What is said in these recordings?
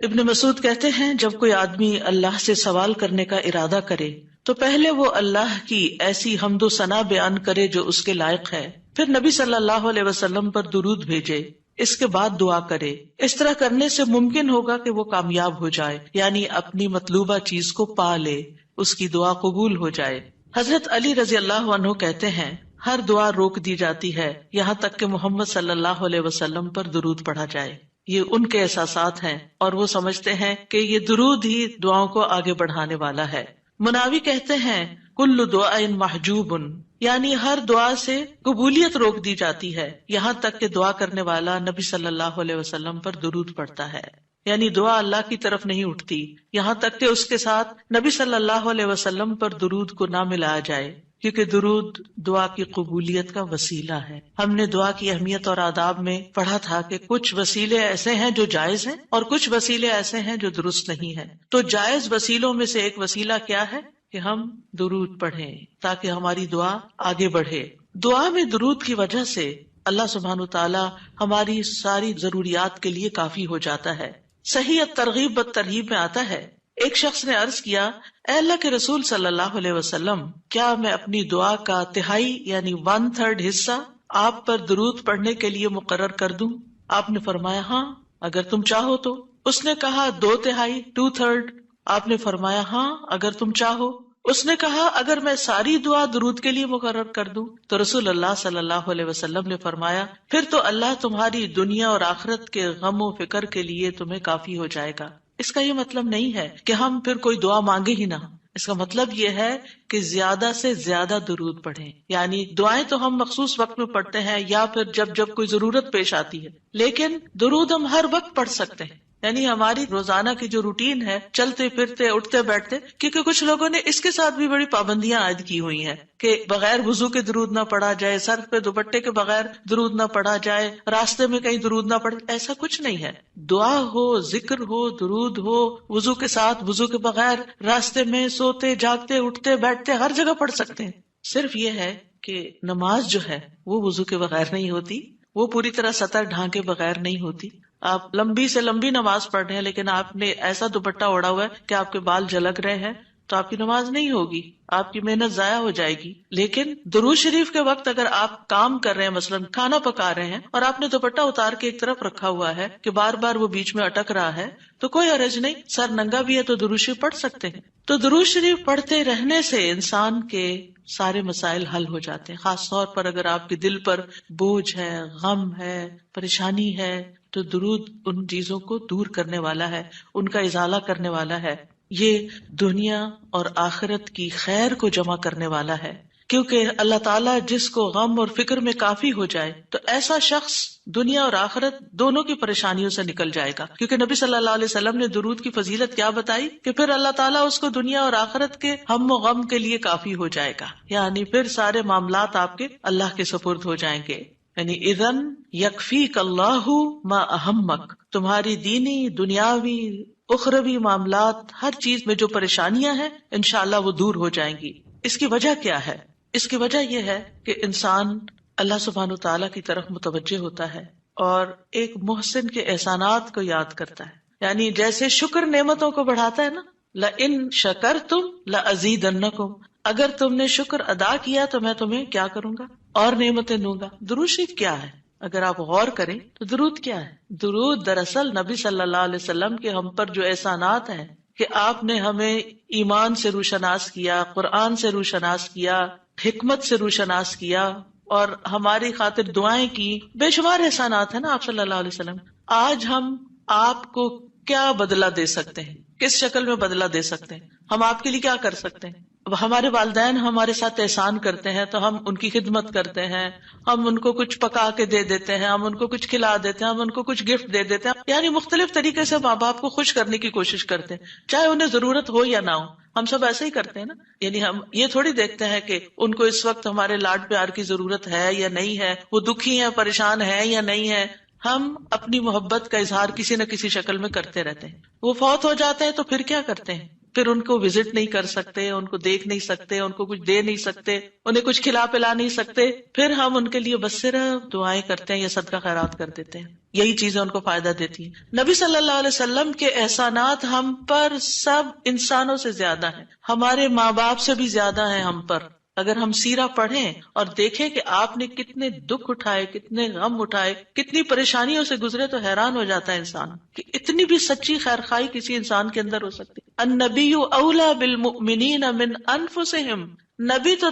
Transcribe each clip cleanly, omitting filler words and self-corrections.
ابن مسعود کہتے ہیں جب کوئی آدمی اللہ سے سوال کرنے کا ارادہ کرے تو پہلے وہ اللہ کی ایسی حمد و ثنا بیان کرے جو اس کے لائق ہے، پھر نبی صلی اللہ علیہ وسلم پر درود بھیجے، اس کے بعد دعا کرے۔ اس طرح کرنے سے ممکن ہوگا کہ وہ کامیاب ہو جائے، یعنی اپنی مطلوبہ چیز کو پا لے، اس کی دعا قبول ہو جائے۔ حضرت علی رضی اللہ عنہ کہتے ہیں ہر دعا روک دی جاتی ہے یہاں تک کہ محمد صلی اللہ علیہ وسلم پر درود پڑھا جائے۔ یہ ان کے احساسات ہیں اور وہ سمجھتے ہیں کہ یہ درود ہی دعاؤں کو آگے بڑھانے والا ہے۔ مناوی کہتے ہیں کل دعاء محجوب، یعنی ہر دعا سے قبولیت روک دی جاتی ہے یہاں تک کہ دعا کرنے والا نبی صلی اللہ علیہ وسلم پر درود پڑھتا ہے، یعنی دعا اللہ کی طرف نہیں اٹھتی یہاں تک کہ اس کے ساتھ نبی صلی اللہ علیہ وسلم پر درود کو نہ ملایا جائے، کیونکہ درود دعا کی قبولیت کا وسیلہ ہے۔ ہم نے دعا کی اہمیت اور آداب میں پڑھا تھا کہ کچھ وسیلے ایسے ہیں جو جائز ہیں اور کچھ وسیلے ایسے ہیں جو درست نہیں ہیں۔ تو جائز وسیلوں میں سے ایک وسیلہ کیا ہے کہ ہم درود پڑھیں تاکہ ہماری دعا آگے بڑھے۔ دعا میں درود کی وجہ سے اللہ سبحانہ وتعالی ہماری ساری ضروریات کے لیے کافی ہو جاتا ہے۔ صحیح الترغیب والترہیب میں آتا ہے ایک شخص نے عرض کیا، اے اللہ کے رسول صلی اللہ علیہ وسلم، کیا میں اپنی دعا کا تہائی یعنی 1/3 حصہ آپ پر درود پڑھنے کے لیے مقرر کر دوں؟ آپ نے فرمایا ہاں اگر تم چاہو تو۔ اس نے کہا 2/3 2/3؟ آپ نے فرمایا ہاں اگر تم چاہو۔ اس نے کہا اگر میں ساری دعا درود کے لیے مقرر کر دوں؟ تو رسول اللہ صلی اللہ علیہ وسلم نے فرمایا پھر تو اللہ تمہاری دنیا اور آخرت کے غم و فکر کے لیے تمہیں کافی ہو جائے گا۔ اس کا یہ مطلب نہیں ہے کہ ہم پھر کوئی دعا مانگے ہی نہ، اس کا مطلب یہ ہے کہ زیادہ سے زیادہ درود پڑھیں، یعنی دعائیں تو ہم مخصوص وقت میں پڑھتے ہیں یا پھر جب کوئی ضرورت پیش آتی ہے، لیکن درود ہم ہر وقت پڑھ سکتے ہیں، یعنی ہماری روزانہ کی جو روٹین ہے، چلتے پھرتے اٹھتے بیٹھتے، کیونکہ کچھ لوگوں نے اس کے ساتھ بھی بڑی پابندیاں عائد کی ہوئی ہیں کہ بغیر وضو کے درود نہ پڑھا جائے، سر پہ دوپٹے کے بغیر درود نہ پڑھا جائے، راستے میں کہیں درود نہ پڑھے۔ ایسا کچھ نہیں ہے، دعا ہو، ذکر ہو، درود ہو، وضو کے ساتھ، وضو کے بغیر، راستے میں، سوتے جاگتے اٹھتے بیٹھتے ہر جگہ پڑھ سکتے ہیں۔ صرف یہ ہے کہ نماز جو ہے وہ وضو کے بغیر نہیں ہوتی، وہ پوری طرح سطر ڈھانکے بغیر نہیں ہوتی۔ آپ لمبی سے لمبی نماز پڑھ رہے ہیں لیکن آپ نے ایسا دوپٹہ اوڑا ہوا ہے کہ آپ کے بال جھلک رہے ہیں تو آپ کی نماز نہیں ہوگی، آپ کی محنت ضائع ہو جائے گی۔ لیکن درود شریف کے وقت اگر آپ کام کر رہے ہیں، مثلا کھانا پکا رہے ہیں اور آپ نے دوپٹہ اتار کے ایک طرف رکھا ہوا ہے کہ بار بار وہ بیچ میں اٹک رہا ہے تو کوئی حرج نہیں، سر ننگا بھی ہے تو درود شریف پڑھ سکتے ہیں۔ تو درود شریف پڑھتے رہنے سے انسان کے سارے مسائل حل ہو جاتے ہیں، خاص طور پر اگر آپ کے دل پر بوجھ ہے، غم ہے، پریشانی ہے تو درود ان چیزوں کو دور کرنے والا ہے، ان کا ازالہ کرنے والا ہے۔ یہ دنیا اور آخرت کی خیر کو جمع کرنے والا ہے، کیونکہ اللہ تعالیٰ جس کو غم اور فکر میں کافی ہو جائے تو ایسا شخص دنیا اور آخرت دونوں کی پریشانیوں سے نکل جائے گا، کیونکہ نبی صلی اللہ علیہ وسلم نے درود کی فضیلت کیا بتائی کہ پھر اللہ تعالیٰ اس کو دنیا اور آخرت کے ہم و غم کے لیے کافی ہو جائے گا، یعنی پھر سارے معاملات آپ کے اللہ کے سپرد ہو جائیں گے۔ یعنی اذن یکفیک اللہ ما اہمک، تمہاری دینی، دنیاوی، اخروی معاملات، ہر چیز میں جو پریشانیاں ہیں انشاءاللہ وہ دور ہو جائیں گی۔ اس کی وجہ کیا ہے؟ اس کی وجہ یہ ہے کہ انسان اللہ سبحانہ تعالیٰ کی طرف متوجہ ہوتا ہے اور ایک محسن کے احسانات کو یاد کرتا ہے، یعنی جیسے شکر نعمتوں کو بڑھاتا ہے نا، لئن شکرتم لازیدنکم، اگر تم نے شکر ادا کیا تو میں تمہیں کیا کروں گا؟ اور نعمتیں دوں گا۔ درود شریف کیا ہے؟ اگر آپ غور کریں تو درود کیا ہے؟ درود دراصل نبی صلی اللہ علیہ وسلم کے ہم پر جو احسانات ہیں کہ آپ نے ہمیں ایمان سے روشناس کیا، قرآن سے روشناس کیا، حکمت سے روشناس کیا اور ہماری خاطر دعائیں کی، بے شمار احسانات ہیں نا آپ صلی اللہ علیہ وسلم۔ آج ہم آپ کو کیا بدلہ دے سکتے ہیں؟ کس شکل میں بدلہ دے سکتے ہیں؟ ہم آپ کے لیے کیا کر سکتے ہیں؟ ہمارے والدین ہمارے ساتھ احسان کرتے ہیں تو ہم ان کی خدمت کرتے ہیں، ہم ان کو کچھ پکا کے دے دیتے ہیں، ہم ان کو کچھ کھلا دیتے ہیں، ہم ان کو کچھ گفٹ دے دیتے ہیں، یعنی مختلف طریقے سے ماں باپ کو خوش کرنے کی کوشش کرتے ہیں، چاہے انہیں ضرورت ہو یا نہ ہو۔ ہم سب ایسے ہی کرتے ہیں نا، یعنی ہم یہ تھوڑی دیکھتے ہیں کہ ان کو اس وقت ہمارے لاڈ پیار کی ضرورت ہے یا نہیں ہے، وہ دکھی ہیں، پریشان ہیں یا نہیں ہے۔ ہم اپنی محبت کا اظہار کسی نہ کسی شکل میں کرتے رہتے ہیں۔ وہ فوت ہو جاتے ہیں تو پھر کیا کرتے ہیں؟ پھر ان کو وزٹ نہیں کر سکتے، ان کو دیکھ نہیں سکتے، ان کو کچھ دے نہیں سکتے، انہیں کچھ کھلا پلا نہیں سکتے، پھر ہم ان کے لیے بس صرف دعائیں کرتے ہیں یا صدقہ خیرات کر دیتے ہیں. یہی چیزیں ان کو فائدہ دیتی ہیں. نبی صلی اللہ علیہ وسلم کے احسانات ہم پر سب انسانوں سے زیادہ ہیں، ہمارے ماں باپ سے بھی زیادہ ہیں ہم پر. اگر ہم سیرہ پڑھیں اور دیکھیں کہ آپ نے کتنے دکھ اٹھائے، کتنے غم اٹھائے، کتنی پریشانیوں سے گزرے، تو حیران ہو جاتا ہے انسان کہ اتنی بھی سچی خیرخواہی کسی انسان کے اندر ہو سکتی. النبی اولی بالمؤمنین من انفسہم، نبی تو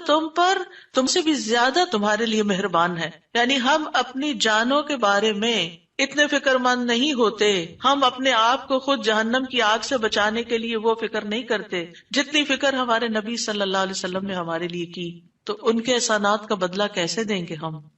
تم سے بھی زیادہ تمہارے لیے مہربان ہے. یعنی ہم اپنی جانوں کے بارے میں اتنے فکر مند نہیں ہوتے، ہم اپنے آپ کو خود جہنم کی آگ سے بچانے کے لیے وہ فکر نہیں کرتے جتنی فکر ہمارے نبی صلی اللہ علیہ وسلم نے ہمارے لیے کی. تو ان کے احسانات کا بدلہ کیسے دیں گے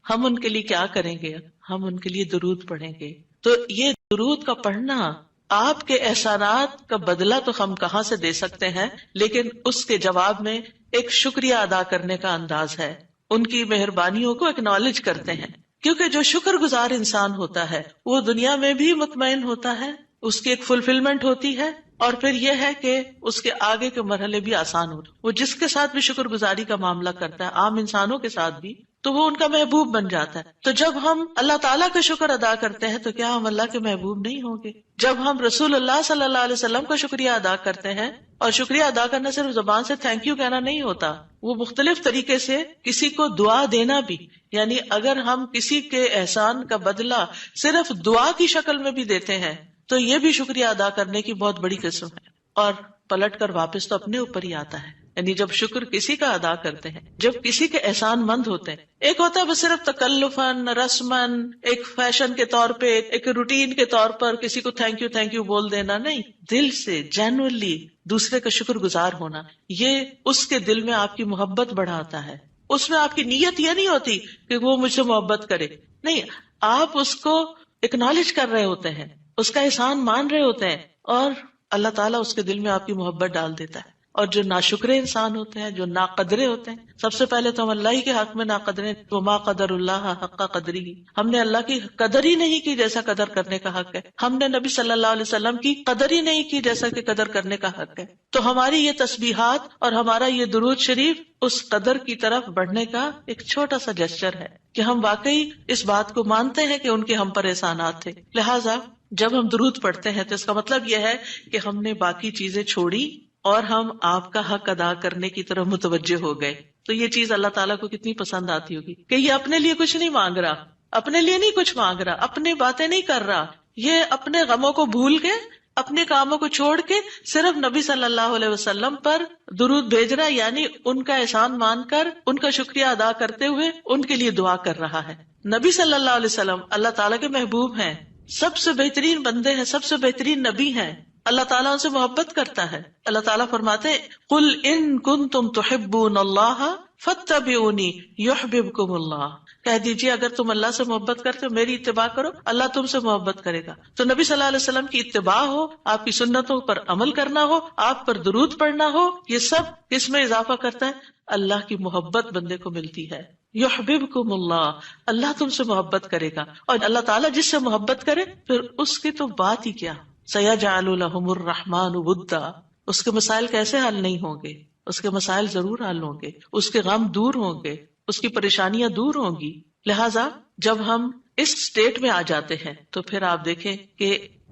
ہم ان کے لیے کیا کریں گے؟ ہم ان کے لیے درود پڑھیں گے. تو یہ درود کا پڑھنا آپ کے احسانات کا بدلہ تو ہم کہاں سے دے سکتے ہیں، لیکن اس کے جواب میں ایک شکریہ ادا کرنے کا انداز ہے. ان کی مہربانیوں کو اکنالج کرتے ہیں، کیونکہ جو شکر گزار انسان ہوتا ہے وہ دنیا میں بھی مطمئن ہوتا ہے، اس کی ایک فلفلمنٹ ہوتی ہے، اور پھر یہ ہے کہ اس کے آگے کے مرحلے بھی آسان ہوتے. وہ جس کے ساتھ بھی شکر گزاری کا معاملہ کرتا ہے، عام انسانوں کے ساتھ بھی، تو وہ ان کا محبوب بن جاتا ہے. تو جب ہم اللہ تعالیٰ کا شکر ادا کرتے ہیں تو کیا ہم اللہ کے محبوب نہیں ہوں گے؟ جب ہم رسول اللہ صلی اللہ علیہ وسلم کا شکریہ ادا کرتے ہیں، اور شکریہ ادا کرنا صرف زبان سے تھینک یو کہنا نہیں ہوتا، وہ مختلف طریقے سے کسی کو دعا دینا بھی. یعنی اگر ہم کسی کے احسان کا بدلہ صرف دعا کی شکل میں بھی دیتے ہیں تو یہ بھی شکریہ ادا کرنے کی بہت بڑی قسم ہے. اور پلٹ کر واپس تو اپنے اوپر ہی آتا ہے. یعنی جب شکر کسی کا ادا کرتے ہیں، جب کسی کے احسان مند ہوتے ہیں، ایک ہوتا ہے بس صرف تکلفاً رسماً ایک فیشن کے طور پہ، ایک روٹین کے طور پر کسی کو تھینک یو بول دینا، نہیں، دل سے جینوئنلی دوسرے کا شکر گزار ہونا، یہ اس کے دل میں آپ کی محبت بڑھاتا ہے. اس میں آپ کی نیت یہ نہیں ہوتی کہ وہ مجھ سے محبت کرے، نہیں، آپ اس کو اکنالج کر رہے ہوتے ہیں، اس کا احسان مان رہے ہوتے ہیں، اور اللہ تعالیٰ اس کے دل میں آپ کی محبت ڈال دیتا ہے. اور جو ناشکرے انسان ہوتے ہیں، جو ناقدرے ہوتے ہیں، سب سے پہلے تو ہم اللہ ہی کے حق میں ناقدرے، وما قدر اللہ حق قدری، ہم نے اللہ کی قدر ہی نہیں کی جیسا قدر کرنے کا حق ہے. ہم نے نبی صلی اللہ علیہ وسلم کی قدر ہی نہیں کی جیسا کہ قدر کرنے کا حق ہے. تو ہماری یہ تسبیحات اور ہمارا یہ درود شریف اس قدر کی طرف بڑھنے کا ایک چھوٹا سا جسچر ہے کہ ہم واقعی اس بات کو مانتے ہیں کہ ان کے ہم پر احسانات تھے. لہٰذا جب ہم درود پڑھتے ہیں تو اس کا مطلب یہ ہے کہ ہم نے باقی چیزیں چھوڑی اور ہم آپ کا حق ادا کرنے کی طرف متوجہ ہو گئے. تو یہ چیز اللہ تعالیٰ کو کتنی پسند آتی ہوگی کہ یہ اپنے لیے کچھ نہیں مانگ رہا، اپنے لیے نہیں کچھ مانگ رہا، اپنی باتیں نہیں کر رہا، یہ اپنے غموں کو بھول کے، اپنے کاموں کو چھوڑ کے صرف نبی صلی اللہ علیہ وسلم پر درود بھیج رہا، یعنی ان کا احسان مان کر ان کا شکریہ ادا کرتے ہوئے ان کے لیے دعا کر رہا ہے. نبی صلی اللہ علیہ وسلم اللہ تعالیٰ کے محبوب ہیں، سب سے بہترین بندے ہیں، سب سے بہترین نبی ہیں. اللہ تعالیٰ ان سے محبت کرتا ہے. اللہ تعالیٰ فرماتے ہیں قل ان کنتم تحبون اللہ فاتبعونی یحببکم اللہ، کہہ دیجیے اگر تم اللہ سے محبت کرتے ہو میری اتباع کرو، اللہ تم سے محبت کرے گا. تو نبی صلی اللہ علیہ وسلم کی اتباع ہو، آپ کی سنتوں پر عمل کرنا ہو، آپ پر درود پڑھنا ہو، یہ سب کس میں اضافہ کرتا ہے؟ اللہ کی محبت بندے کو ملتی ہے. یحببکم اللہ، اللہ تم سے محبت کرے گا. اور اللہ تعالیٰ جس سے محبت کرے پھر اس کی تو بات ہی کیا، سیجعل لهم الرحمن ودا، اس کے مسائل کیسے حل نہیں ہوں گے؟ اس کے مسائل ضرور حل ہوں گے، اس کے غم دور ہوں گے، اس کی پریشانیاں دور ہوں گی. لہٰذا جب ہم اس سٹیٹ میں آ جاتے ہیں تو پھر آپ دیکھیں کہ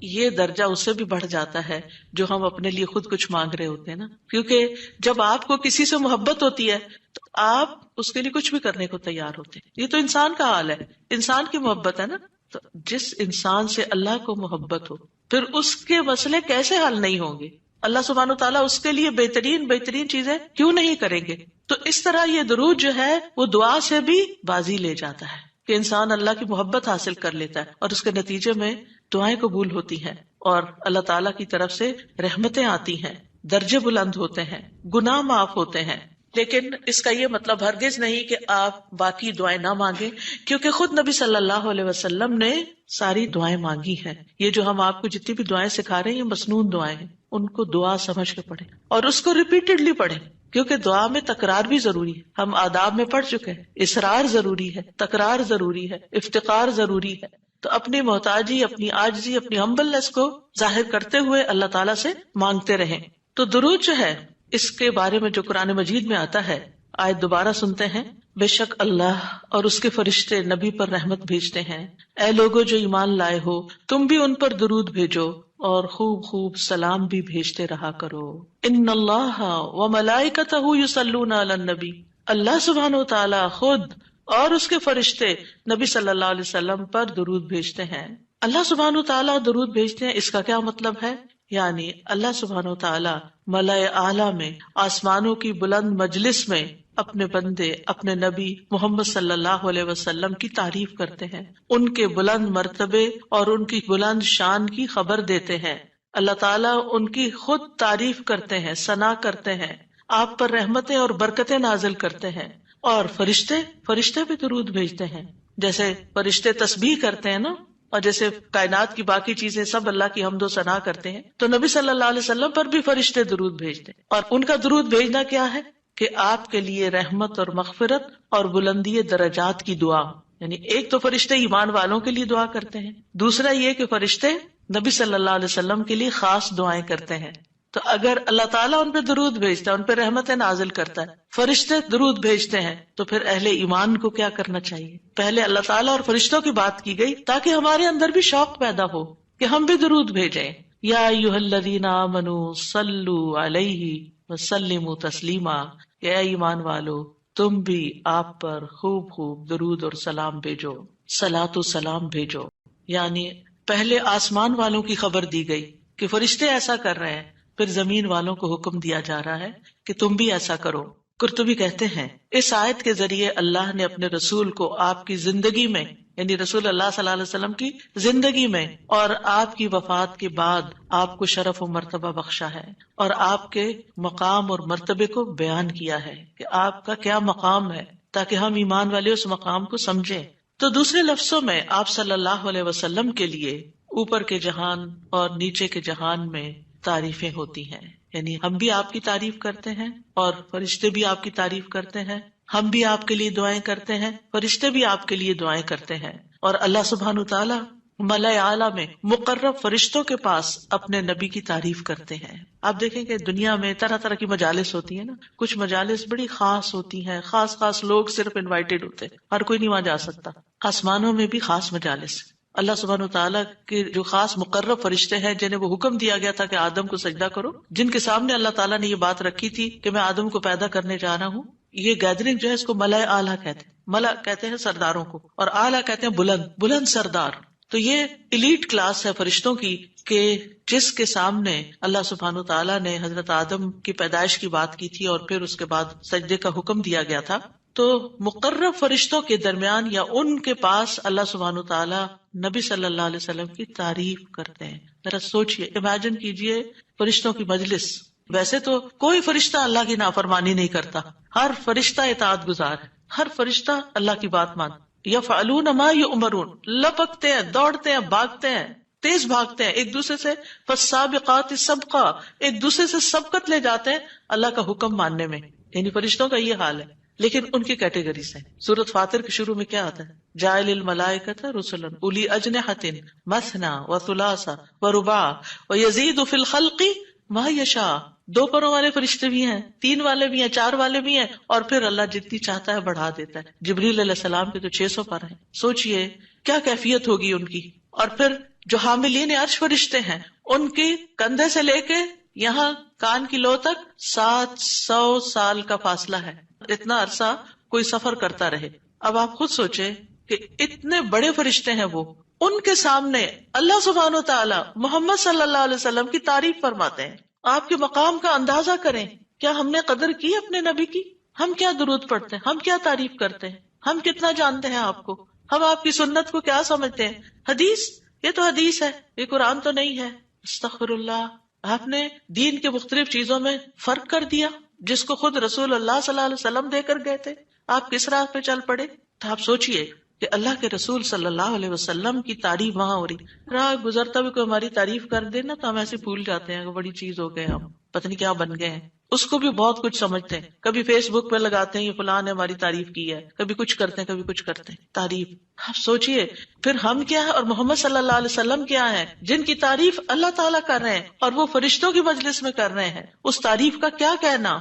یہ درجہ اس سے بھی بڑھ جاتا ہے جو ہم اپنے لیے خود کچھ مانگ رہے ہوتے ہیں نا. کیونکہ جب آپ کو کسی سے محبت ہوتی ہے تو آپ اس کے لیے کچھ بھی کرنے کو تیار ہوتے ہیں. یہ تو انسان کا حال ہے، انسان کی محبت ہے نا. تو جس انسان سے اللہ کو محبت ہو پھر اس کے مسئلے کیسے حل نہیں ہوں گے؟ اللہ سبحانہ وتعالیٰ اس کے لیے بہترین چیزیں کیوں نہیں کریں گے؟ تو اس طرح یہ درود جو ہے وہ دعا سے بھی بازی لے جاتا ہے کہ انسان اللہ کی محبت حاصل کر لیتا ہے، اور اس کے نتیجے میں دعائیں قبول ہوتی ہیں اور اللہ تعالیٰ کی طرف سے رحمتیں آتی ہیں، درجے بلند ہوتے ہیں، گناہ معاف ہوتے ہیں. لیکن اس کا یہ مطلب ہرگز نہیں کہ آپ باقی دعائیں نہ مانگیں، کیونکہ خود نبی صلی اللہ علیہ وسلم نے ساری دعائیں مانگی ہیں. یہ جو ہم آپ کو جتنی بھی دعائیں سکھا رہے ہیں یہ مسنون دعائیں ہیں، ان کو دعا سمجھ کے پڑھیں اور اس کو ریپیٹڈلی پڑھیں، کیونکہ دعا میں تکرار بھی ضروری ہے. ہم آداب میں پڑھ چکے ہیں، اصرار ضروری ہے، تکرار ضروری ہے، افتقار ضروری ہے. تو اپنی محتاجی، اپنی عاجزی، اپنی ہمبلنس کو ظاہر کرتے ہوئے اللہ تعالیٰ سے مانگتے رہیں. تو درود جو ہے اس کے بارے میں جو قرآن مجید میں آتا ہے، آیت دوبارہ سنتے ہیں، بے شک اللہ اور اس کے فرشتے نبی پر رحمت بھیجتے ہیں، اے لوگو جو ایمان لائے ہو تم بھی ان پر درود بھیجو اور خوب خوب سلام بھی بھیجتے رہا کرو۔ ان اللہ وملائکتہ یصلون علی النبی، اللہ سبحانہ و تعالی خود اور اس کے فرشتے نبی صلی اللہ علیہ وسلم پر درود بھیجتے ہیں۔ اللہ سبحانہ و تعالی درود بھیجتے ہیں، اس کا کیا مطلب ہے؟ یعنی اللہ سبحانہ و تعالی ملائے اعلیٰ میں، آسمانوں کی بلند مجلس میں اپنے بندے، اپنے نبی محمد صلی اللہ علیہ وسلم کی تعریف کرتے ہیں، ان کے بلند مرتبے اور ان کی بلند شان کی خبر دیتے ہیں۔ اللہ تعالیٰ ان کی خود تعریف کرتے ہیں، ثنا کرتے ہیں، آپ پر رحمتیں اور برکتیں نازل کرتے ہیں۔ اور فرشتے بھی درود بھیجتے ہیں، جیسے فرشتے تسبیح کرتے ہیں نا، اور جیسے کائنات کی باقی چیزیں سب اللہ کی حمد و ثنا کرتے ہیں، تو نبی صلی اللہ علیہ وسلم پر بھی فرشتے درود بھیجتے ہیں۔ اور ان کا درود بھیجنا کیا ہے کہ آپ کے لیے رحمت اور مغفرت اور بلندی درجات کی دعا، یعنی ایک تو فرشتے ایمان والوں کے لیے دعا کرتے ہیں، دوسرا یہ کہ فرشتے نبی صلی اللہ علیہ وسلم کے لیے خاص دعائیں کرتے ہیں۔ تو اگر اللہ تعالیٰ ان پہ درود بھیجتا ہے، ان پہ رحمتیں نازل کرتا ہے، فرشتے درود بھیجتے ہیں، تو پھر اہل ایمان کو کیا کرنا چاہیے؟ پہلے اللہ تعالیٰ اور فرشتوں کی بات کی گئی تاکہ ہمارے اندر بھی شوق پیدا ہو کہ ہم بھی درود بھیجیں۔ یا ایھا الذین آمنوا صلوا علیہ وسلموا تسلیما، یا ایمان والو تم بھی آپ پر خوب خوب درود اور سلام بھیجو، صلاۃ و سلام بھیجو۔ یعنی پہلے آسمان والوں کی خبر دی گئی کہ فرشتے ایسا کر رہے ہیں، پھر زمین والوں کو حکم دیا جا رہا ہے کہ تم بھی ایسا کرو۔ قرطبی کہتے ہیں اس آیت کے ذریعے اللہ نے اپنے رسول کو آپ کی زندگی میں، یعنی رسول اللہ صلی اللہ علیہ وسلم کی زندگی میں اور آپ کی وفات کے بعد آپ کو شرف و مرتبہ بخشا ہے، اور آپ کے مقام اور مرتبے کو بیان کیا ہے کہ آپ کا کیا مقام ہے، تاکہ ہم ایمان والے اس مقام کو سمجھیں۔ تو دوسرے لفظوں میں آپ صلی اللہ علیہ وسلم کے لیے اوپر کے جہان اور نیچے کے جہان میں تعریفیں ہوتی ہیں، یعنی ہم بھی آپ کی تعریف کرتے ہیں اور فرشتے بھی آپ کی تعریف کرتے ہیں، ہم بھی آپ کے لیے دعائیں کرتے ہیں، فرشتے بھی آپ کے لیے دعائیں کرتے ہیں، اور اللہ سبحانہ تعالیٰ ملائے اعلیٰ میں مقرب فرشتوں کے پاس اپنے نبی کی تعریف کرتے ہیں۔ آپ دیکھیں کہ دنیا میں طرح طرح کی مجالس ہوتی ہیں نا، کچھ مجالس بڑی خاص ہوتی ہیں، خاص لوگ صرف انوائٹیڈ ہوتے ہیں، ہر کوئی نہیں وہاں جا سکتا۔ آسمانوں میں بھی خاص مجالس، اللہ سبحانہ وتعالیٰ کے جو خاص مقرب فرشتے ہیں جنہیں وہ حکم دیا گیا تھا کہ آدم کو سجدہ کرو، جن کے سامنے اللہ تعالیٰ نے یہ بات رکھی تھی کہ میں آدم کو پیدا کرنے جا رہا ہوں۔ یہ گیدرنگ جو ہے اس کو ملائے اعلیٰ کہتے ہیں، ملا کہتے ہیں سرداروں کو، اور اعلیٰ کہتے ہیں بلند سردار۔ تو یہ ایلیٹ کلاس ہے فرشتوں کی کہ جس کے سامنے اللہ سبحانہ تعالیٰ نے حضرت آدم کی پیدائش کی بات کی تھی اور پھر اس کے بعد سجدے کا حکم دیا گیا تھا، تو مقرب فرشتوں کے درمیان یا ان کے پاس اللہ سبحانہ تعالیٰ نبی صلی اللہ علیہ وسلم کی تعریف کرتے ہیں۔ ذرا سوچئے، امیجن کیجئے فرشتوں کی مجلس۔ ویسے تو کوئی فرشتہ اللہ کی نافرمانی نہیں کرتا، ہر فرشتہ اطاعت گزار ہے، ہر فرشتہ اللہ کی بات مانتا۔ یفعلون ما یؤمرون، لپکتے ہیں، دوڑتے ہیں، بھاگتے ہیں، تیز بھاگتے ہیں، ایک دوسرے سے فالسابقات سبقا، ایک دوسرے سے سبقت لے جاتے ہیں اللہ کا حکم ماننے میں۔ یعنی فرشتوں کا یہ حال ہے، لیکن ان کی کیٹیگریز ہیں۔ سورۃ فاطر کے شروع میں کیا آتا ہے؟ جاعل الملائکۃ رسلا اولی اجنحۃ مثنی وثلاث ورباع ویزید فی الخلق ما یشاء۔ 2 پروں والے فرشتے بھی ہیں، 3 والے بھی ہیں، 4 والے بھی ہیں، اور پھر اللہ جتنی چاہتا ہے بڑھا دیتا ہے۔ جبریل علیہ السلام کے تو 600 پر ہیں، سوچئے کیا کیفیت ہوگی ان کی۔ اور پھر جو حاملین عرش فرشتے ہیں، ان کے کندھے سے لے کے یہاں کان کی لو تک 700 سال کا فاصلہ ہے، اتنا عرصہ کوئی سفر کرتا رہے۔ اب آپ خود سوچیں کہ اتنے بڑے فرشتے ہیں وہ، ان کے سامنے اللہ سبحانہ و تعالی محمد صلی اللہ علیہ وسلم کی تعریف فرماتے ہیں۔ آپ کے مقام کا اندازہ کریں، کیا ہم نے قدر کی اپنے نبی کی؟ ہم کیا درود پڑھتے ہیں، ہم کیا تعریف کرتے ہیں، ہم کتنا جانتے ہیں آپ کو، ہم آپ کی سنت کو کیا سمجھتے ہیں؟ حدیث، یہ تو حدیث ہے، یہ قرآن تو نہیں ہے۔ استغفر اللہ، آپ نے دین کے مختلف چیزوں میں فرق کر دیا جس کو خود رسول اللہ صلی اللہ علیہ وسلم دے کر گئے تھے، آپ کس راہ پہ چل پڑے؟ تو آپ سوچئے کہ اللہ کے رسول صلی اللہ علیہ وسلم کی تعریف وہاں ہو رہی. راہ گزرتا بھی کوئی ہماری تعریف کر دے نا تو ہم ایسے بھول جاتے ہیں کہ بڑی چیز ہو گئے، ہم پتہ نہیں کیا بن گئے ہیں. اس کو بھی بہت کچھ سمجھتے ہیں. کبھی فیس بک پہ لگاتے ہیں یہ فلاں نے ہماری تعریف کی ہے، کبھی کچھ کرتے ہیں کبھی کچھ کرتے ہیں. تعریف آپ سوچئے پھر ہم کیا ہے اور محمد صلی اللہ علیہ وسلم کیا ہے جن کی تعریف اللہ تعالیٰ کر رہے ہیں اور وہ فرشتوں کی مجلس میں کر رہے ہیں. اس تعریف کا کیا کہنا.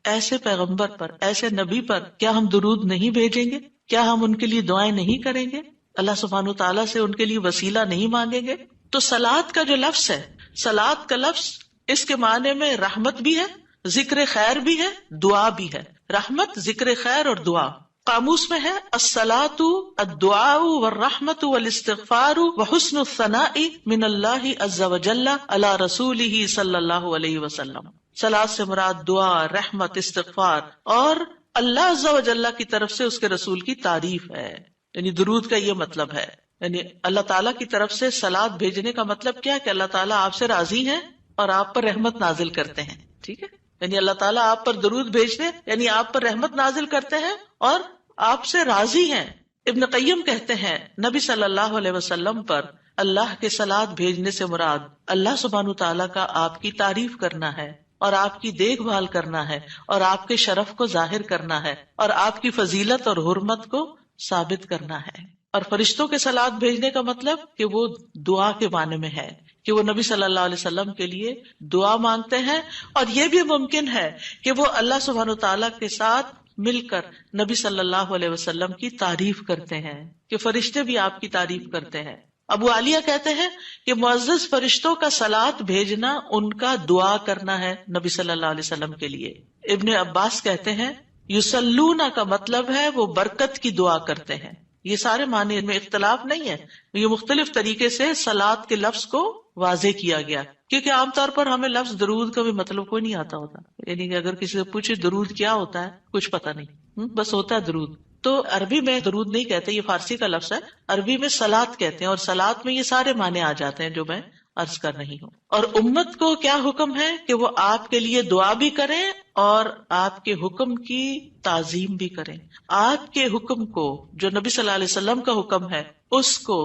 ایسے پیغمبر پر، ایسے نبی پر کیا ہم درود نہیں بھیجیں گے؟ کیا ہم ان کے لیے دعائیں نہیں کریں گے؟ اللہ سبحانہ و تعالیٰ سے ان کے لیے وسیلہ نہیں مانگیں گے؟ تو صلاۃ کا جو لفظ ہے، صلاۃ کا لفظ اس کے معنی میں رحمت بھی ہے، ذکر خیر بھی ہے، دعا بھی ہے. رحمت، ذکر خیر اور دعا. قاموس میں ہے الصلاۃ الدعاء والرحمت والاستغفار وحسن الثناء من اللہ عز وجل علی رسولہ صلی اللہ علیہ وسلم. صلاۃ سے مراد دعا، رحمت، استغفار اور اللہ عز و جل کی طرف سے اس کے رسول کی تعریف ہے. یعنی درود کا یہ مطلب ہے، یعنی اللہ تعالیٰ کی طرف سے صلاۃ بھیجنے کا مطلب کیا کہ اللہ تعالیٰ آپ سے راضی ہیں اور آپ پر رحمت نازل کرتے ہیں. ٹھیک ہے، یعنی اللہ تعالیٰ آپ پر درود بھیجتے یعنی آپ پر رحمت نازل کرتے ہیں اور آپ سے راضی ہیں. ابن قیم کہتے ہیں نبی صلی اللہ علیہ وسلم پر اللہ کے صلاۃ بھیجنے سے مراد اللہ سبحانہ تعالیٰ کا آپ کی تعریف کرنا ہے اور آپ کی دیکھ بھال کرنا ہے اور آپ کے شرف کو ظاہر کرنا ہے اور آپ کی فضیلت اور حرمت کو ثابت کرنا ہے. اور فرشتوں کے صلاۃ بھیجنے کا مطلب کہ وہ دعا کے معنی میں ہے کہ وہ نبی صلی اللہ علیہ وسلم کے لیے دعا مانگتے ہیں. اور یہ بھی ممکن ہے کہ وہ اللہ سبحانہ تعالیٰ کے ساتھ مل کر نبی صلی اللہ علیہ وسلم کی تعریف کرتے ہیں کہ فرشتے بھی آپ کی تعریف کرتے ہیں. ابو عالیہ کہتے ہیں کہ معزز فرشتوں کا صلاۃ بھیجنا ان کا دعا کرنا ہے نبی صلی اللہ علیہ وسلم کے لیے. ابن عباس کہتے ہیں یصلون کا مطلب ہے وہ برکت کی دعا کرتے ہیں. یہ سارے معنی میں اختلاف نہیں ہے، یہ مختلف طریقے سے صلاۃ کے لفظ کو واضح کیا گیا کیونکہ عام طور پر ہمیں لفظ درود کا بھی مطلب کوئی نہیں آتا ہوتا. یعنی کہ اگر کسی سے پوچھے درود کیا ہوتا ہے کچھ پتہ نہیں، بس ہوتا ہے درود. تو عربی میں درود نہیں کہتے، یہ فارسی کا لفظ ہے. عربی میں صلاۃ کہتے ہیں اور صلاۃ میں یہ سارے معنی آ جاتے ہیں جو میں عرض کر رہی ہوں. اور امت کو کیا حکم ہے کہ وہ آپ کے لیے دعا بھی کریں اور آپ کے حکم کی تعظیم بھی کریں. آپ کے حکم کو جو نبی صلی اللہ علیہ وسلم کا حکم ہے اس کو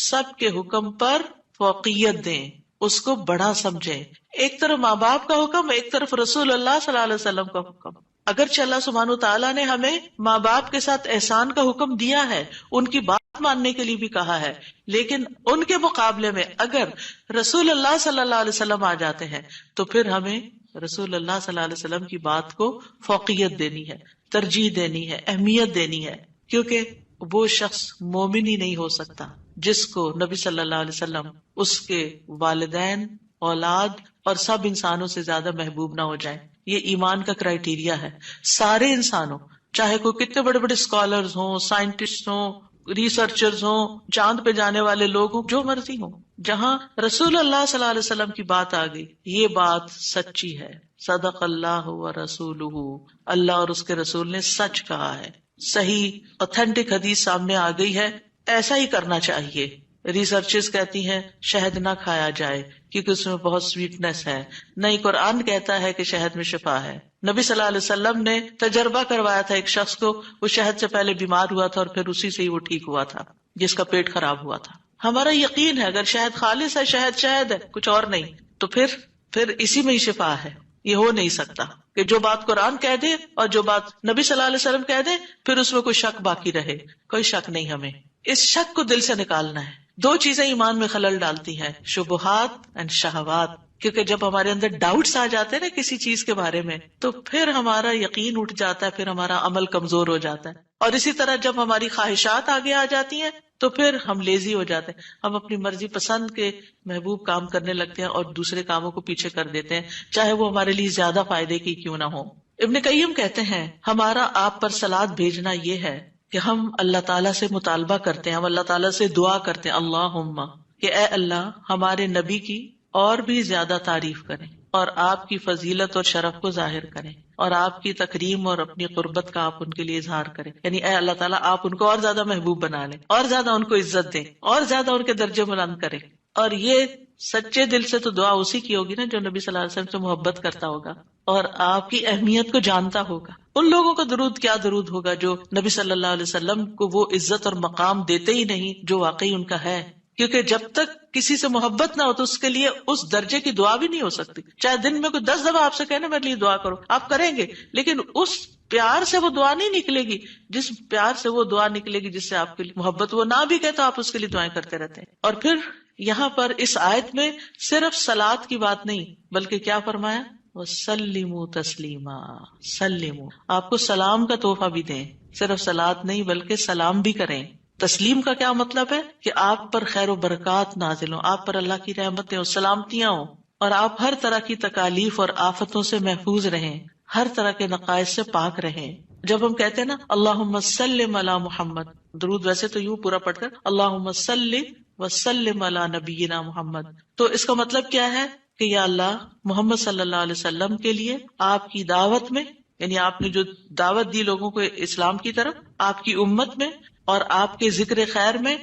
سب کے حکم پر فوقیت دیں، اس کو بڑا سمجھیں. ایک طرف ماں باپ کا حکم، ایک طرف رسول اللہ صلی اللہ علیہ وسلم کا حکم. اگرچہ اللہ سبحانہ تعالیٰ نے ہمیں ماں باپ کے ساتھ احسان کا حکم دیا ہے، ان کی بات ماننے کے لیے بھی کہا ہے، لیکن ان کے مقابلے میں اگر رسول اللہ صلی اللہ علیہ وسلم آ جاتے ہیں تو پھر ہمیں رسول اللہ صلی اللہ علیہ وسلم کی بات کو فوقیت دینی ہے، ترجیح دینی ہے، اہمیت دینی ہے. کیونکہ وہ شخص مومن ہی نہیں ہو سکتا جس کو نبی صلی اللہ علیہ وسلم اس کے والدین، اولاد اور سب انسانوں سے زیادہ محبوب نہ ہو جائیں. یہ ایمان کا کرائیٹیریا ہے. سارے انسانوں، چاہے کوئی کتنے بڑے بڑے اسکالرز ہوں، سائنٹسٹ ہوں، ریسرچرز ہوں، چاند پہ جانے والے لوگ ہوں، جو مرضی ہوں، جہاں رسول اللہ صلی اللہ علیہ وسلم کی بات آ گئی یہ بات سچی ہے. صدق اللہ و رسولہ، اللہ اور اس کے رسول نے سچ کہا ہے. صحیح اوتھینٹک حدیث سامنے آ گئی ہے، ایسا ہی کرنا چاہیے. ریسرچز کہتی ہیں شہد نہ کھایا جائے کیونکہ اس میں بہت سویٹنس ہے. نہیں، قرآن کہتا ہے کہ شہد میں شفا ہے. نبی صلی اللہ علیہ وسلم نے تجربہ کروایا تھا ایک شخص کو، وہ شہد سے پہلے بیمار ہوا تھا اور پھر اسی سے ہی وہ ٹھیک ہوا تھا جس کا پیٹ خراب ہوا تھا. ہمارا یقین ہے اگر شہد خالص ہے، شہد ہے، کچھ اور نہیں، تو پھر اسی میں ہی شفا ہے. یہ ہو نہیں سکتا کہ جو بات قرآن کہہ دے اور جو بات نبی صلی اللہ علیہ وسلم کہہ دے پھر اس میں کوئی شک باقی رہے. کوئی شک نہیں. ہمیں اس شک کو دل سے نکالنا ہے. دو چیزیں ایمان میں خلل ڈالتی ہیں، شبہات اینڈ شہوات. کیونکہ جب ہمارے اندر ڈاؤٹس آ جاتے ہیں نا کسی چیز کے بارے میں تو پھر ہمارا یقین اٹھ جاتا ہے، پھر ہمارا عمل کمزور ہو جاتا ہے. اور اسی طرح جب ہماری خواہشات آگے آ جاتی ہیں تو پھر ہم لیزی ہو جاتے ہیں، ہم اپنی مرضی پسند کے محبوب کام کرنے لگتے ہیں اور دوسرے کاموں کو پیچھے کر دیتے ہیں، چاہے وہ ہمارے لیے زیادہ فائدے کی کیوں نہ ہو. ابن قیم کہتے ہیں ہمارا آپ پر صلاۃ بھیجنا یہ ہے کہ ہم اللہ تعالیٰ سے مطالبہ کرتے ہیں، ہم اللہ تعالیٰ سے دعا کرتے ہیں، اللہم، کہ اے اللہ ہمارے نبی کی اور بھی زیادہ تعریف کریں اور آپ کی فضیلت اور شرف کو ظاہر کریں اور آپ کی تکریم اور اپنی قربت کا آپ ان کے لیے اظہار کریں. یعنی اے اللہ تعالیٰ آپ ان کو اور زیادہ محبوب بنا لیں اور زیادہ ان کو عزت دیں اور زیادہ ان کے درجے بلند کریں. اور یہ سچے دل سے تو دعا اسی کی ہوگی نا جو نبی صلی اللہ علیہ وسلم سے محبت کرتا ہوگا اور آپ کی اہمیت کو جانتا ہوگا. ان لوگوں کا درود کیا درود ہوگا جو نبی صلی اللہ علیہ وسلم کو وہ عزت اور مقام دیتے ہی نہیں جو واقعی ان کا ہے. کیونکہ جب تک کسی سے محبت نہ ہو تو اس کے لیے اس درجے کی دعا بھی نہیں ہو سکتی. چاہے دن میں کوئی 10 دفعہ آپ سے کہنا میرے لیے دعا کرو، آپ کریں گے، لیکن اس پیار سے وہ دعا نہیں نکلے گی جس پیار سے وہ دعا نکلے گی جس سے آپ کے لیے محبت. وہ نہ بھی کہ تو آپ اس کے لیے دعائیں کرتے رہتے ہیں. اور پھر یہاں پر اس آیت میں صرف صلاۃ کی بات نہیں بلکہ کیا فرمایا، وَسَلِّمُوا تَسْلِيمًا. سلموا، آپ کو سلام کا تحفہ بھی دیں، صرف صلاۃ نہیں بلکہ سلام بھی کریں. تسلیم کا کیا مطلب ہے کہ آپ پر خیر و برکات نازل ہوں، آپ پر اللہ کی رحمتیں اور سلامتیاں ہوں، اور آپ ہر طرح کی تکالیف اور آفتوں سے محفوظ رہیں، ہر طرح کے نقائص سے پاک رہیں. جب ہم کہتے ہیں نا اللہم صلی علی محمد، درود ویسے تو یوں پورا پڑھ کر اللہم صلی وسلم علی نبینا محمد، تو اس کا مطلب کیا ہے کہ یا اللہ محمد صلی اللہ علیہ وسلم کے لیے آپ کی دعوت میں، یعنی آپ نے جو دعوت دی لوگوں کو اسلام کی طرف، آپ کی امت میں اور آپ کے ذکر خیر میں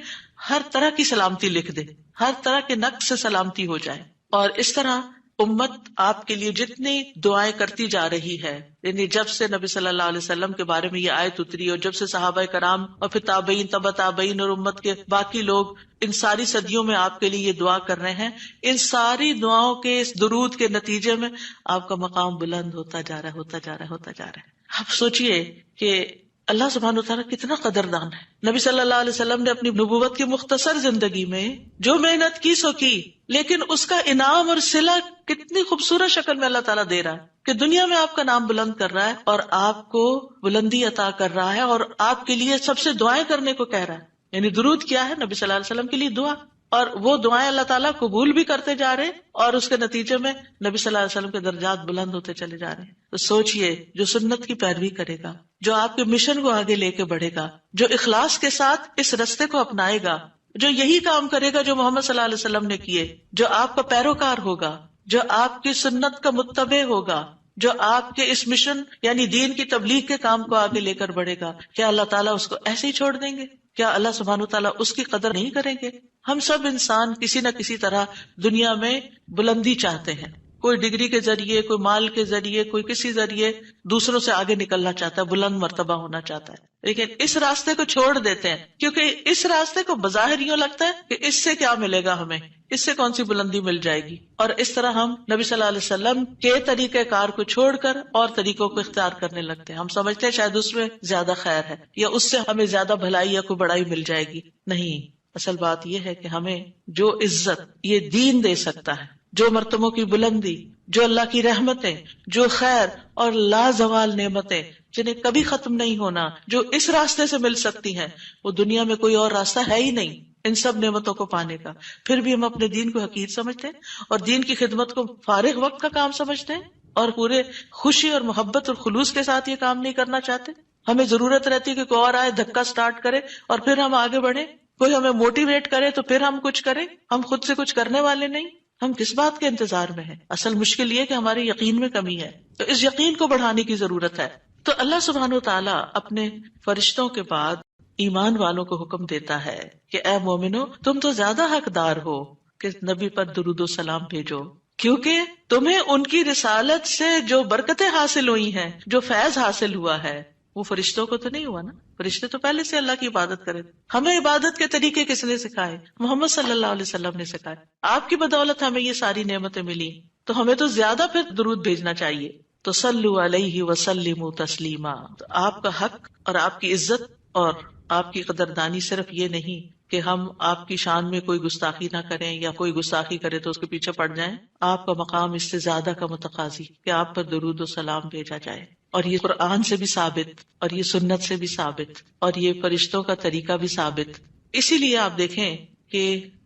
ہر طرح کی سلامتی لکھ دے، ہر طرح کے نقص سے سلامتی ہو جائے. اور اس طرح امت آپ کے لیے جتنی دعائیں کرتی جا رہی ہے، یعنی جب سے نبی صلی اللہ علیہ وسلم کے بارے میں یہ آیت اتری اور جب سے صحابہ کرام اور پھر تابعین تبع تابعین اور امت کے باقی لوگ ان ساری صدیوں میں آپ کے لیے یہ دعا کر رہے ہیں، ان ساری دعاؤں کے اس درود کے نتیجے میں آپ کا مقام بلند ہوتا جا رہا ہے، ہوتا جا رہا ہے، ہوتا جا رہا ہے. آپ سوچئے کہ اللہ سبحانہ وتعالیٰ کتنا قدردان ہے. نبی صلی اللہ علیہ وسلم نے اپنی نبوت کی مختصر زندگی میں جو محنت کی سو کی، لیکن اس کا انعام اور صلہ کتنی خوبصورت شکل میں اللہ تعالیٰ دے رہا ہے کہ دنیا میں آپ کا نام بلند کر رہا ہے اور آپ کو بلندی عطا کر رہا ہے اور آپ کے لیے سب سے دعائیں کرنے کو کہہ رہا ہے. یعنی درود کیا ہے؟ نبی صلی اللہ علیہ وسلم کے لیے دعا، اور وہ دعائیں اللہ تعالیٰ قبول بھی کرتے جا رہے ہیں اور اس کے نتیجے میں نبی صلی اللہ علیہ وسلم کے درجات بلند ہوتے چلے جا رہے ہیں. تو سوچئے جو سنت کی پیروی کرے گا، جو آپ کے مشن کو آگے لے کے بڑھے گا، جو اخلاص کے ساتھ اس رستے کو اپنائے گا، جو یہی کام کرے گا جو محمد صلی اللہ علیہ وسلم نے کیے، جو آپ کا پیروکار ہوگا، جو آپ کی سنت کا متبع ہوگا، جو آپ کے اس مشن یعنی دین کی تبلیغ کے کام کو آگے لے کر بڑھے گا، کیا اللہ تعالیٰ اس کو ایسے ہی چھوڑ دیں گے؟ کیا اللہ سبحانہ تعالیٰ اس کی قدر نہیں کریں گے؟ ہم سب انسان کسی نہ کسی طرح دنیا میں بلندی چاہتے ہیں، کوئی ڈگری کے ذریعے، کوئی مال کے ذریعے، کوئی کسی ذریعے دوسروں سے آگے نکلنا چاہتا ہے، بلند مرتبہ ہونا چاہتا ہے، لیکن اس راستے کو چھوڑ دیتے ہیں کیونکہ اس راستے کو بظاہر یوں لگتا ہے کہ اس سے کیا ملے گا، ہمیں اس سے کون سی بلندی مل جائے گی، اور اس طرح ہم نبی صلی اللہ علیہ وسلم کے طریقہ کار کو چھوڑ کر اور طریقوں کو اختیار کرنے لگتے ہیں. ہم سمجھتے ہیں شاید اس میں زیادہ خیر ہے یا اس سے ہمیں زیادہ بھلائی یا کوئی بڑائی مل جائے گی. نہیں، اصل بات یہ ہے کہ ہمیں جو عزت یہ دین دے سکتا ہے، جو مرتبوں کی بلندی، جو اللہ کی رحمتیں، جو خیر اور لازوال نعمتیں جنہیں کبھی ختم نہیں ہونا، جو اس راستے سے مل سکتی ہیں، وہ دنیا میں کوئی اور راستہ ہے ہی نہیں ان سب نعمتوں کو پانے کا. پھر بھی ہم اپنے دین کو حقیر سمجھتے ہیں اور دین کی خدمت کو فارغ وقت کا کام سمجھتے ہیں اور پورے خوشی اور محبت اور خلوص کے ساتھ یہ کام نہیں کرنا چاہتے. ہمیں ضرورت رہتی ہے کہ کوئی اور آئے، دھکا سٹارٹ کرے اور پھر ہم آگے بڑھیں، کوئی ہمیں موٹیویٹ کرے تو پھر ہم کچھ کریں. ہم خود سے کچھ کرنے والے نہیں. ہم کس بات کے انتظار میں ہیں؟ اصل مشکل یہ کہ ہمارے یقین میں کمی ہے، تو اس یقین کو بڑھانے کی ضرورت ہے. تو اللہ سبحانہ و تعالیٰ اپنے فرشتوں کے بعد ایمان والوں کو حکم دیتا ہے کہ اے مومنو، تم تو زیادہ حقدار ہو کہ نبی پر درود و سلام بھیجو، کیونکہ تمہیں ان کی رسالت سے جو برکتیں حاصل ہوئی ہیں، جو فیض حاصل ہوا ہے، وہ فرشتوں کو تو نہیں ہوا نا. فرشتے تو پہلے سے اللہ کی عبادت کرے. ہمیں عبادت کے طریقے کس نے سکھائے؟ محمد صلی اللہ علیہ وسلم نے سکھائے. آپ کی بدولت ہمیں یہ ساری نعمتیں ملی، تو ہمیں تو زیادہ پھر درود بھیجنا چاہیے. تو صلوا علیہ وسلموا تسلیما. تو آپ کا حق اور آپ کی عزت اور آپ کی قدردانی صرف یہ نہیں کہ ہم آپ کی شان میں کوئی گستاخی نہ کریں یا کوئی گستاخی کرے تو اس کے پیچھے پڑ جائیں. آپ کا مقام اس سے زیادہ کا متقاضی کہ آپ پر درود و سلام بھیجا جائے. اور یہ قرآن سے بھی ثابت، اور یہ سنت سے بھی ثابت، اور یہ فرشتوں کا طریقہ بھی ثابت. اسی لیے آپ دیکھیں کہ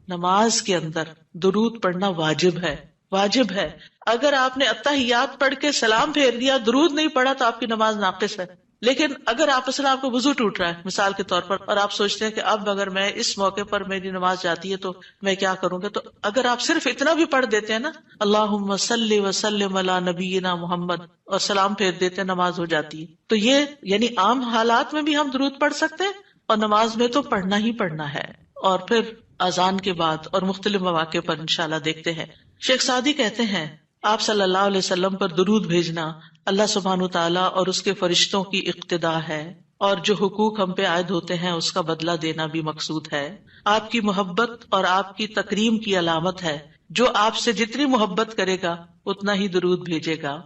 نماز کے اندر درود پڑھنا واجب ہے، واجب ہے. اگر آپ نے التحیات پڑھ کے سلام پھیر دیا، درود نہیں پڑھا، تو آپ کی نماز ناقص ہے. لیکن اگر آپس میں آپ کو وضو ٹوٹ رہا ہے مثال کے طور پر، اور آپ سوچتے ہیں کہ اب اگر میں اس موقع پر میری نماز جاتی ہے تو میں کیا کروں گا، تو اگر آپ صرف اتنا بھی پڑھ دیتے ہیں نا، اللہم صلی وسلم علی نبینا محمد، اور سلام پھیر دیتے ہیں، نماز ہو جاتی ہے. تو یہ یعنی عام حالات میں بھی ہم درود پڑھ سکتے ہیں اور نماز میں تو پڑھنا ہی پڑھنا ہے. اور پھر اذان کے بعد اور مختلف مواقع پر انشاءاللہ دیکھتے ہیں۔ شیخ سعدی کہتے ہیں آپ صلی اللہ علیہ وسلم پر درود بھیجنا اللہ سبحانہ تعالیٰ اور اس کے فرشتوں کی اقتداء ہے، اور جو حقوق ہم پہ عائد ہوتے ہیں اس کا بدلہ دینا بھی مقصود ہے۔ آپ کی محبت اور آپ کی تکریم کی علامت ہے، جو آپ سے جتنی محبت کرے گا اتنا ہی درود بھیجے گا۔